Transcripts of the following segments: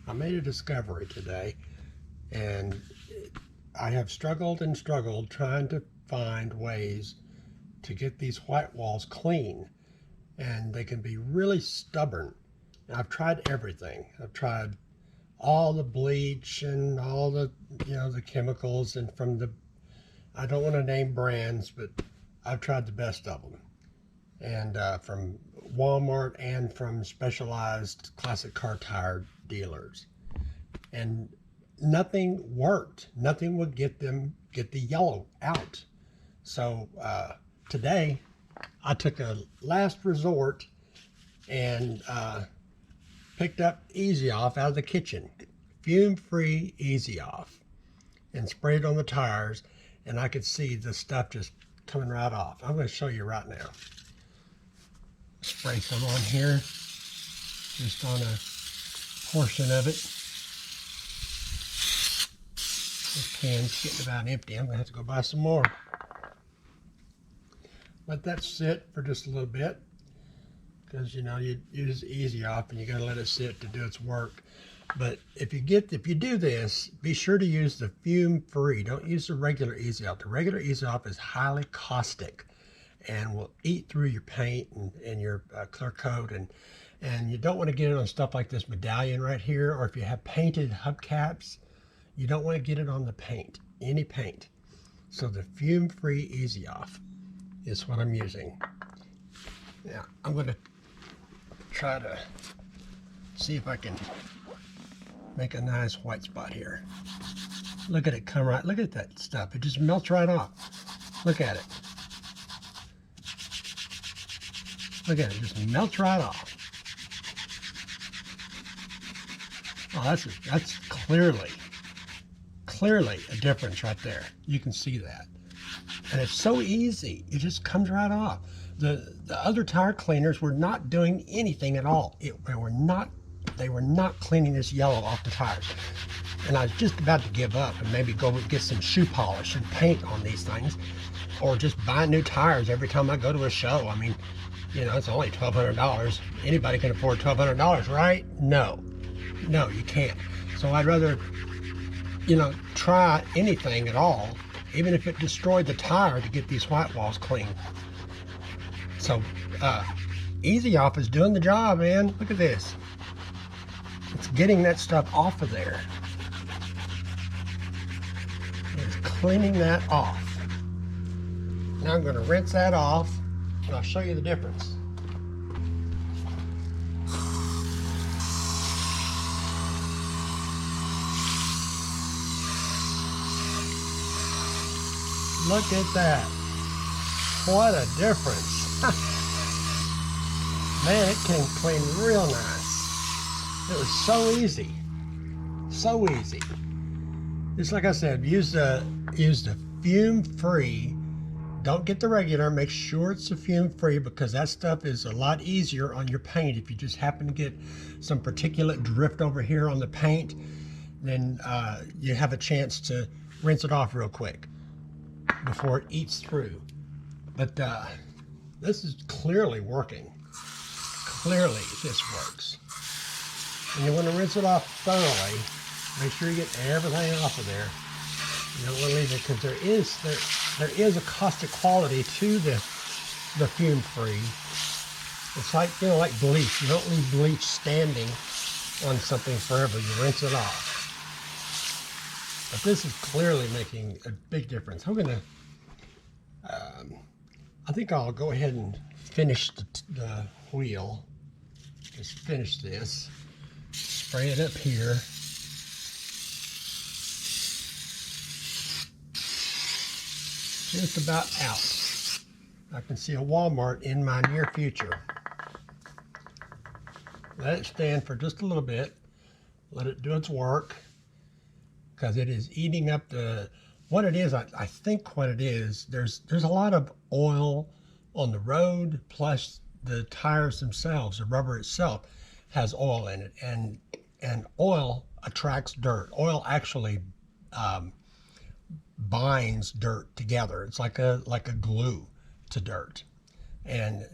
I made a discovery today, and I have struggled and struggled trying to find ways to get these white walls clean, and they can be really stubborn. I've tried everything. I've tried all the bleach and all the the chemicals, and I don't want to name brands, but I've tried the best of them, and from Walmart and from specialized classic car tire dealers, and nothing worked. Nothing would get the yellow out. So today I took a last resort and picked up Easy Off out of the kitchen, fume-free Easy Off, and sprayed it on the tires, and I could see the stuff just coming right off. I'm going to show you right now. Spray some on here, just on a portion of it. This can's getting about empty. I'm going to have to go buy some more. Let that sit for just a little bit, because you use Easy Off and you got to let it sit to do its work. But if you do this, be sure to use the fume free. Don't use the regular Easy Off. The regular Easy Off is highly caustic and will eat through your paint and your clear coat, and you don't want to get it on stuff like this medallion right here, or if you have painted hubcaps, you don't want to get it on the paint, any paint. So the fume free Easy Off is what I'm using. Now I'm going to try to see if I can make a nice white spot here. Look at it come right. Look at that stuff. It just melts right off. Look at it. Look at it. It just melts right off. Oh, that's clearly a difference right there. You can see that. And it's so easy. It just comes right off. The other tire cleaners were not doing anything at all. They were not cleaning this yellow off the tires. And I was just about to give up and maybe go get some shoe polish and paint on these things, or just buy new tires every time I go to a show. I mean, it's only $1,200. Anybody can afford $1,200, right? No, you can't. So I'd rather, try anything at all, even if it destroyed the tire, to get these white walls clean. So Easy Off is doing the job, man. Look at this. It's getting that stuff off of there. It's cleaning that off. Now I'm going to rinse that off, and I'll show you the difference. Look at that. What a difference. Man, it came clean real nice. It was so easy. So easy. Just like I said, use the fume free. Don't get the regular. Make sure it's the fume free, because that stuff is a lot easier on your paint. If you just happen to get some particulate drift over here on the paint, then you have a chance to rinse it off real quick before it eats through. But this is clearly working. Clearly this works. And you want to rinse it off thoroughly. Make sure you get everything off of there. You don't want to leave it, because there is a caustic quality to the fume free. It's like like bleach. You don't leave bleach standing on something forever. You rinse it off. But this is clearly making a big difference. I'm gonna I think I'll go ahead and finish the wheel. Just finish this. Spray it up here. Just about out. I can see a Walmart in my near future. Let it stand for just a little bit. Let it do its work, because it is eating up what it is. I think what it is, there's a lot of oil on the road, plus the tires themselves, the rubber itself has oil in it, and oil attracts dirt. Oil actually binds dirt together. It's like a glue to dirt. And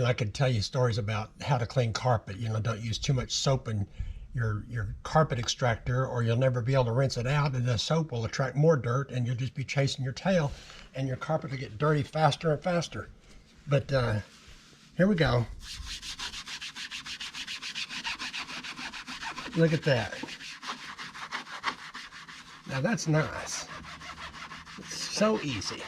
I could tell you stories about how to clean carpet. Don't use too much soap and your carpet extractor, or you'll never be able to rinse it out, and the soap will attract more dirt, and you'll just be chasing your tail, and your carpet will get dirty faster and faster. But here we go. Look at that. Now that's nice. It's so easy.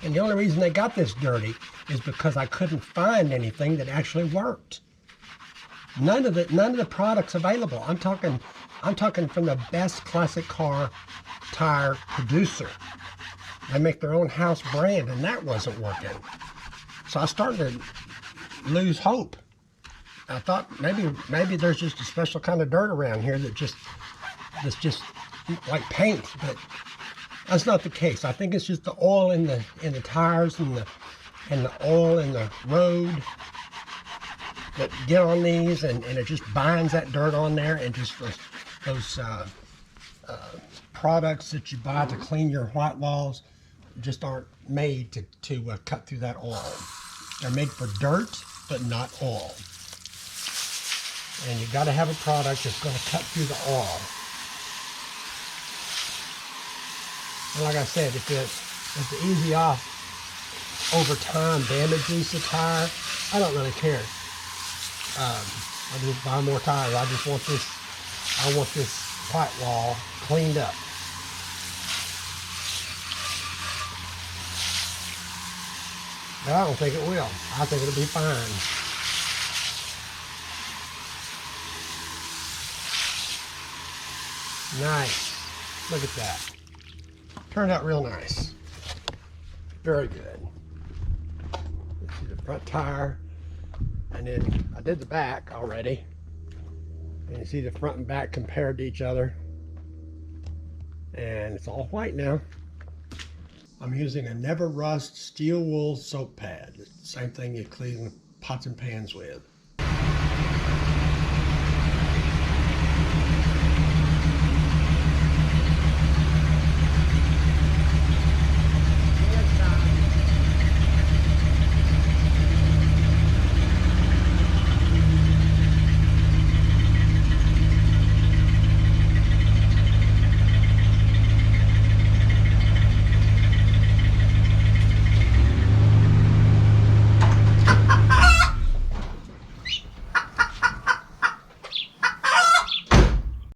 And the only reason they got this dirty is because I couldn't find anything that actually worked. None of the products available. I'm talking from the best classic car tire producer. They make their own house brand, and that wasn't working. So I started to lose hope. I thought maybe there's just a special kind of dirt around here that's just like paint, but that's not the case. I think it's just the oil in the tires and the oil in the road that get on these, and it just binds that dirt on there, and just those products that you buy to clean your white walls just aren't made to cut through that oil. They're made for dirt, but not oil. And you've got to have a product that's going to cut through the oil. And like I said, if the easy off over time damages the tire, I don't really care. I just buy more tires. I want this white wall cleaned up. But I don't think it will. I think it'll be fine. Nice. Look at that. Turned out real nice. Very good. You see the front tire, and then I did the back already. And you see the front and back compared to each other. And it's all white now. I'm using a Never Rust steel wool soap pad. It's the same thing you clean pots and pans with.